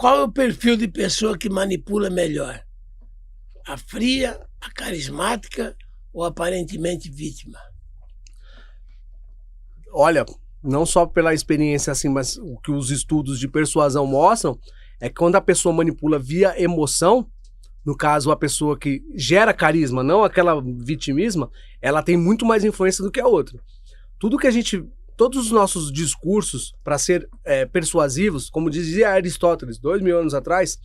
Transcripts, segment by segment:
Qual é o perfil de pessoa que manipula melhor? A fria, a carismática ou aparentemente vítima? Olha, não só pela experiência assim, mas o que os estudos de persuasão mostram é que quando a pessoa manipula via emoção, no caso a pessoa que gera carisma, não aquela vitimismo, ela tem muito mais influência do que a outra. Todos os nossos discursos, para ser persuasivos, como dizia Aristóteles 2000 anos atrás,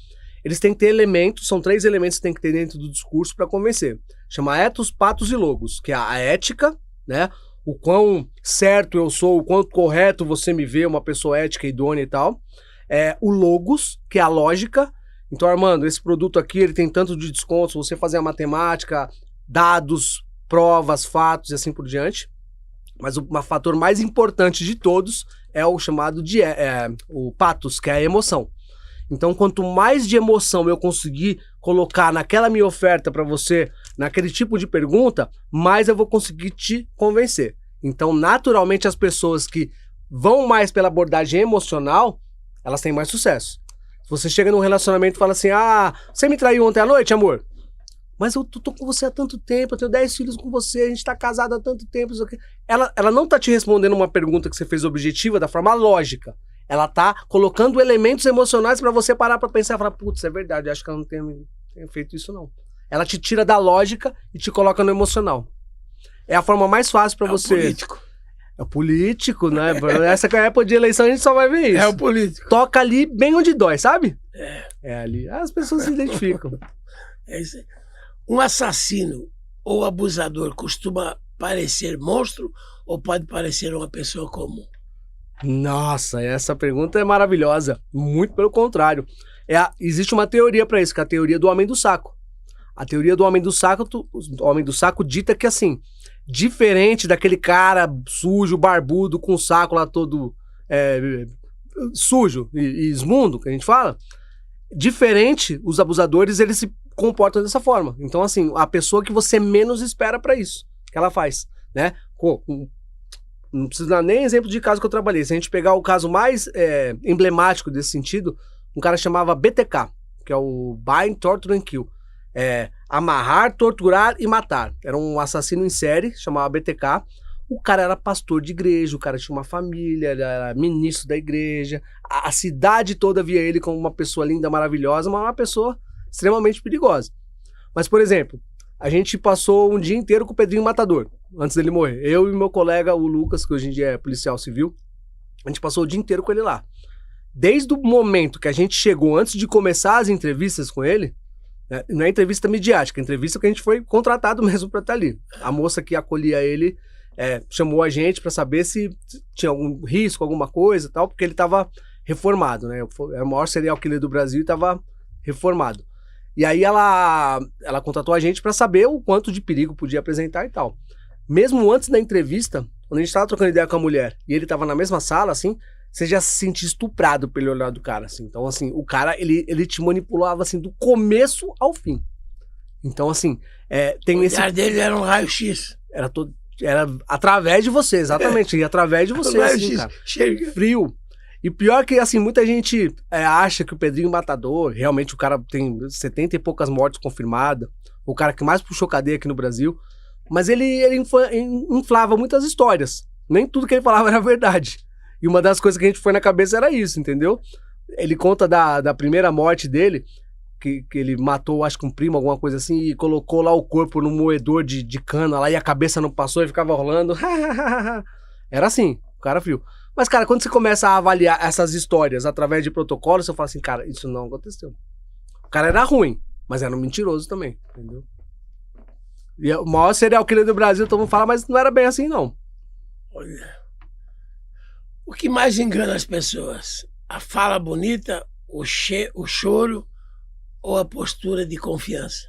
eles têm que ter elementos, são 3 elementos que tem que ter dentro do discurso para convencer. Chama ethos, pathos e logos, que é a ética, né? O quão certo eu sou, o quanto correto você me vê, uma pessoa ética, idônea e tal. O logos, que é a lógica. Então, Armando, esse produto aqui, ele tem tanto de desconto, se você fazer a matemática, dados, provas, fatos e assim por diante. Mas o fator mais importante de todos é o chamado de o pathos, que é a emoção. Então, quanto mais de emoção eu conseguir colocar naquela minha oferta para você, naquele tipo de pergunta, mais eu vou conseguir te convencer. Então, naturalmente, as pessoas que vão mais pela abordagem emocional, elas têm mais sucesso. Se você chega num relacionamento e fala assim, você me traiu ontem à noite, amor? Mas eu tô com você há tanto tempo, eu tenho 10 filhos com você, a gente tá casado há tanto tempo. Ela não tá te respondendo uma pergunta que você fez objetiva da forma lógica. Ela tá colocando elementos emocionais pra você parar pra pensar e falar, putz, é verdade, acho que ela não tem feito isso não. Ela te tira da lógica e te coloca no emocional. É a forma mais fácil pra você... Político. É o político, né? Essa época de eleição a gente só vai ver isso. É o político. Toca ali bem onde dói, sabe? É ali. As pessoas se identificam. É isso aí. Um assassino ou abusador costuma parecer monstro ou pode parecer uma pessoa comum? Nossa, essa pergunta é maravilhosa. Muito pelo contrário. Existe uma teoria para isso, que é a teoria do homem do saco. A teoria do homem do saco dita que, assim, diferente daquele cara sujo, barbudo, com o saco lá todo sujo e esmundo, que a gente fala, diferente, os abusadores, eles se comportam dessa forma. Então, assim, a pessoa que você menos espera para isso, que ela faz, né? Não precisa dar nem exemplo de caso que eu trabalhei. Se a gente pegar o caso mais emblemático desse sentido, um cara chamava BTK, que é o Bind, Torture and Kill. Amarrar, torturar e matar. Era um assassino em série, chamava BTK. O cara era pastor de igreja, o cara tinha uma família, ele era ministro da igreja. A cidade toda via ele como uma pessoa linda, maravilhosa, mas uma pessoa extremamente perigosa. Mas, por exemplo, a gente passou um dia inteiro com o Pedrinho Matador, antes dele morrer. Eu e meu colega, o Lucas, que hoje em dia é policial civil, a gente passou o dia inteiro com ele lá. Desde o momento que a gente chegou, antes de começar as entrevistas com ele, não é entrevista midiática, é entrevista que a gente foi contratado mesmo para estar ali. A moça que acolhia ele chamou a gente para saber se tinha algum risco, alguma coisa e tal, porque ele estava reformado, né? Era o maior serial killer do Brasil e estava reformado. E aí ela contratou a gente para saber o quanto de perigo podia apresentar e tal. Mesmo antes da entrevista, quando a gente estava trocando ideia com a mulher e ele estava na mesma sala, assim, você já se sentia estuprado pelo olhar do cara, assim. Então, assim, o cara, ele te manipulava, assim, do começo ao fim. Então, assim, tem esse... O olhar dele era um raio-x. Era através de você, exatamente. E através de você, assim, cara. Chega. Frio. E pior que, assim, muita gente acha que o Pedrinho Matador, realmente o cara tem 70 e poucas mortes confirmadas, o cara que mais puxou cadeia aqui no Brasil, mas ele inflava muitas histórias. Nem tudo que ele falava era verdade. E uma das coisas que a gente foi na cabeça era isso, entendeu? Ele conta da primeira morte dele, que ele matou, acho que um primo, alguma coisa assim, e colocou lá o corpo no moedor de cana lá, e a cabeça não passou e ficava rolando. Era assim, o cara frio. Mas, cara, quando você começa a avaliar essas histórias através de protocolos, você fala assim, cara, isso não aconteceu. O cara era ruim, mas era um mentiroso também, entendeu? E o maior serial killer do Brasil, todo mundo fala, mas não era bem assim, não. Olha, o que mais engana as pessoas? A fala bonita, o choro ou a postura de confiança?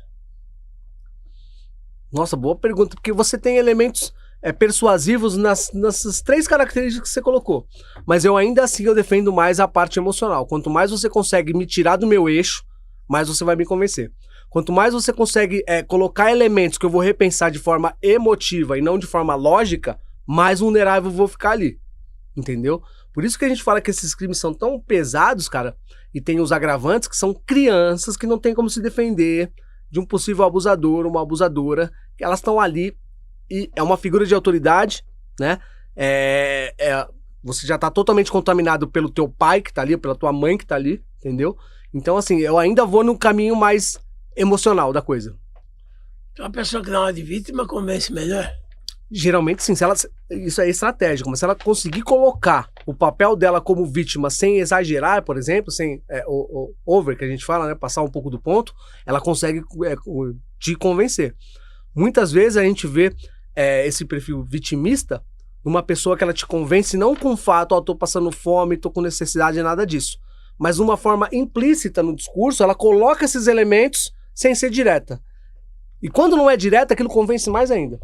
Nossa, boa pergunta, porque você tem elementos persuasivos nessas 3 características que você colocou. Mas eu ainda assim eu defendo mais a parte emocional. Quanto mais você consegue me tirar do meu eixo, mais você vai me convencer. Quanto mais você consegue colocar elementos que eu vou repensar de forma emotiva e não de forma lógica, mais vulnerável eu vou ficar ali. Entendeu? Por isso que a gente fala que esses crimes são tão pesados, cara, e tem os agravantes, que são crianças que não tem como se defender de um possível abusador, uma abusadora, que elas estão ali e é uma figura de autoridade, né? Você já tá totalmente contaminado pelo teu pai que tá ali, pela tua mãe que tá ali, entendeu? Então, assim, eu ainda vou no caminho mais emocional da coisa. Então a pessoa que dá uma de vítima convence melhor? Geralmente, sim, isso é estratégico, mas se ela conseguir colocar o papel dela como vítima sem exagerar, por exemplo, sem o over, que a gente fala, né, passar um pouco do ponto, ela consegue te convencer. Muitas vezes a gente vê esse perfil vitimista numa pessoa que ela te convence não com o fato, tô passando fome, tô com necessidade, nada disso, mas de uma forma implícita no discurso, ela coloca esses elementos sem ser direta. E quando não é direta, aquilo convence mais ainda.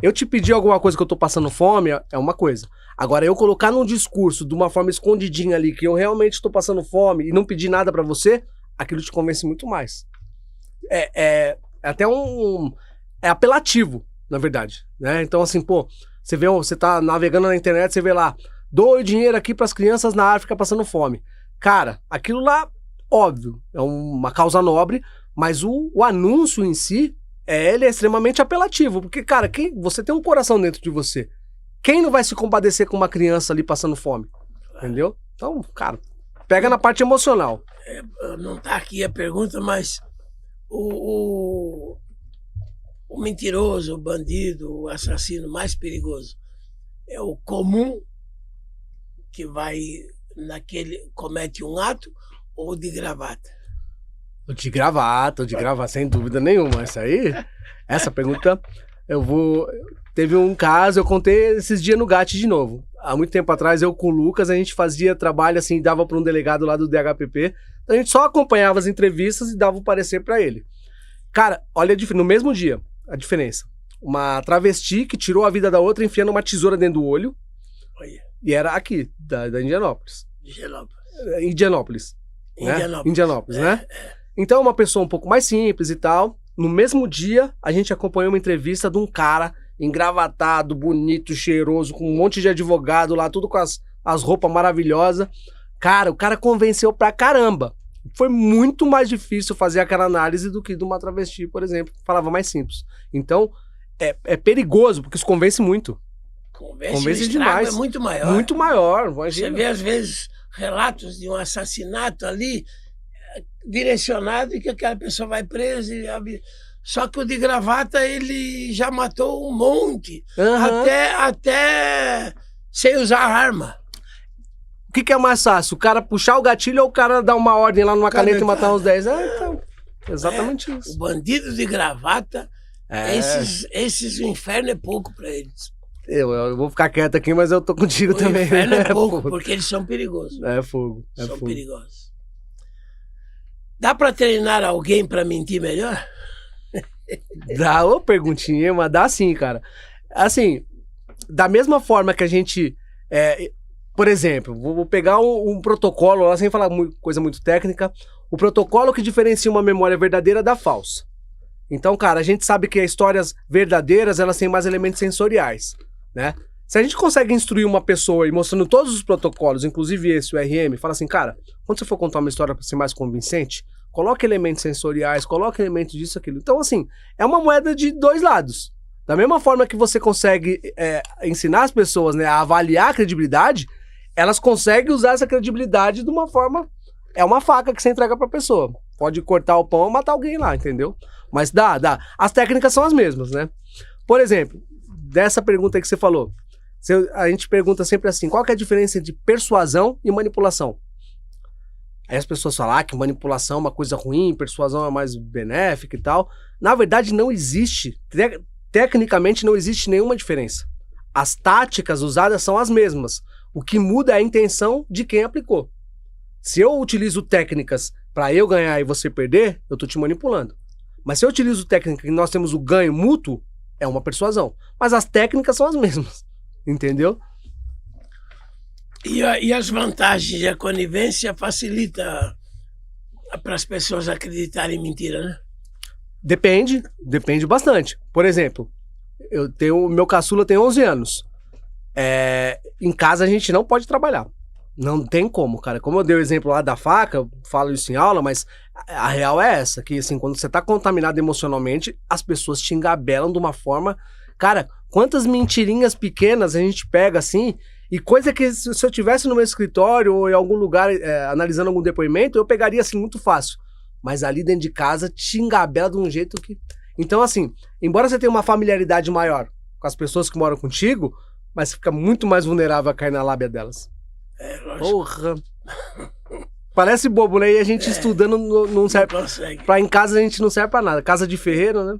Eu te pedir alguma coisa que eu tô passando fome é uma coisa. Agora, eu colocar num discurso de uma forma escondidinha ali, que eu realmente tô passando fome e não pedir nada pra você, aquilo te convence muito mais. É apelativo, na verdade, né? Então, assim, pô, você tá navegando na internet, você vê lá, doe dinheiro aqui pras crianças na África passando fome. Cara, aquilo lá, óbvio, é uma causa nobre, mas o anúncio em si, ele é extremamente apelativo, porque, cara, você tem um coração dentro de você. Quem não vai se compadecer com uma criança ali passando fome? Entendeu? Então, cara, pega na parte emocional. Não tá aqui a pergunta, mas o mentiroso, o bandido, o assassino mais perigoso é o comum que comete um ato, ou de gravata? O de gravata, sem dúvida nenhuma. Essa pergunta, teve um caso, eu contei esses dias no GAT de novo. Há muito tempo atrás, eu com o Lucas, a gente fazia trabalho assim, dava para um delegado lá do DHPP, então a gente só acompanhava as entrevistas e dava o parecer para ele. Cara, olha, no mesmo dia, a diferença. Uma travesti que tirou a vida da outra enfiando uma tesoura dentro do olho. Olha. E era aqui, da Indianópolis. Indianópolis. Indianópolis, né? Então, uma pessoa um pouco mais simples e tal. No mesmo dia, a gente acompanhou uma entrevista de um cara engravatado, bonito, cheiroso, com um monte de advogado lá, tudo com as roupas maravilhosas. Cara, o cara convenceu pra caramba. Foi muito mais difícil fazer aquela análise do que de uma travesti, por exemplo, que falava mais simples. Então, é perigoso, porque isso convence muito. Convence demais. É muito maior. Muito maior, imagina. Você vê, às vezes, relatos de um assassinato ali, direcionado, e que aquela pessoa vai presa. Só que o de gravata, ele já matou um monte. Uhum. Até sem usar arma. O que é mais fácil? O cara puxar o gatilho ou o cara dar uma ordem lá numa caneta e matar uns 10? Então, exatamente isso. O bandido de gravata, esses, o inferno é pouco pra eles. Eu vou ficar quieto aqui, mas eu tô contigo também. O inferno é pouco, porque eles são perigosos. É fogo. São perigosos. Dá pra treinar alguém pra mentir melhor? Dá, ô perguntinha, mas dá sim, cara. Assim, da mesma forma que a gente... por exemplo, vou pegar um protocolo, lá sem falar coisa muito técnica, o protocolo que diferencia uma memória verdadeira da falsa. Então, cara, a gente sabe que as histórias verdadeiras, elas têm mais elementos sensoriais, né? Se a gente consegue instruir uma pessoa e mostrando todos os protocolos, inclusive esse, o RM, fala assim, cara, quando você for contar uma história para ser mais convincente, coloque elementos sensoriais, coloque elementos disso, aquilo. Então, assim, é uma moeda de dois lados. Da mesma forma que você consegue ensinar as pessoas, né, a avaliar a credibilidade, elas conseguem usar essa credibilidade de uma forma... É uma faca que você entrega pra pessoa. Pode cortar o pão ou matar alguém lá, entendeu? Mas dá. As técnicas são as mesmas, né? Por exemplo, dessa pergunta aí que você falou, a gente pergunta sempre assim, qual que é a diferença entre persuasão e manipulação? Aí as pessoas falam que manipulação é uma coisa ruim, persuasão é mais benéfica e tal. Na verdade, não existe, tecnicamente não existe nenhuma diferença. As táticas usadas são as mesmas. O que muda é a intenção de quem aplicou. Se eu utilizo técnicas para eu ganhar e você perder, eu tô te manipulando. Mas se eu utilizo técnica e nós temos o ganho mútuo, é uma persuasão. Mas as técnicas são as mesmas. Entendeu? E as vantagens e a conivência facilita para as pessoas acreditarem em mentira, né? Depende bastante. Por exemplo, meu caçula tem 11 anos. Em casa a gente não pode trabalhar. Não tem como, cara. Como eu dei o exemplo lá da faca, eu falo isso em aula, mas a real é essa, que assim, quando você tá contaminado emocionalmente, as pessoas te engabelam de uma forma... Cara, quantas mentirinhas pequenas a gente pega assim, e coisa que se eu tivesse no meu escritório ou em algum lugar analisando algum depoimento, eu pegaria assim muito fácil. Mas ali dentro de casa te engabela de um jeito que... Então assim, embora você tenha uma familiaridade maior com as pessoas que moram contigo, mas você fica muito mais vulnerável a cair na lábia delas. Lógico. Porra. Parece bobo, né? E a gente estudando não serve. Não consegue. Em casa a gente não serve pra nada. Casa de ferreiro, né?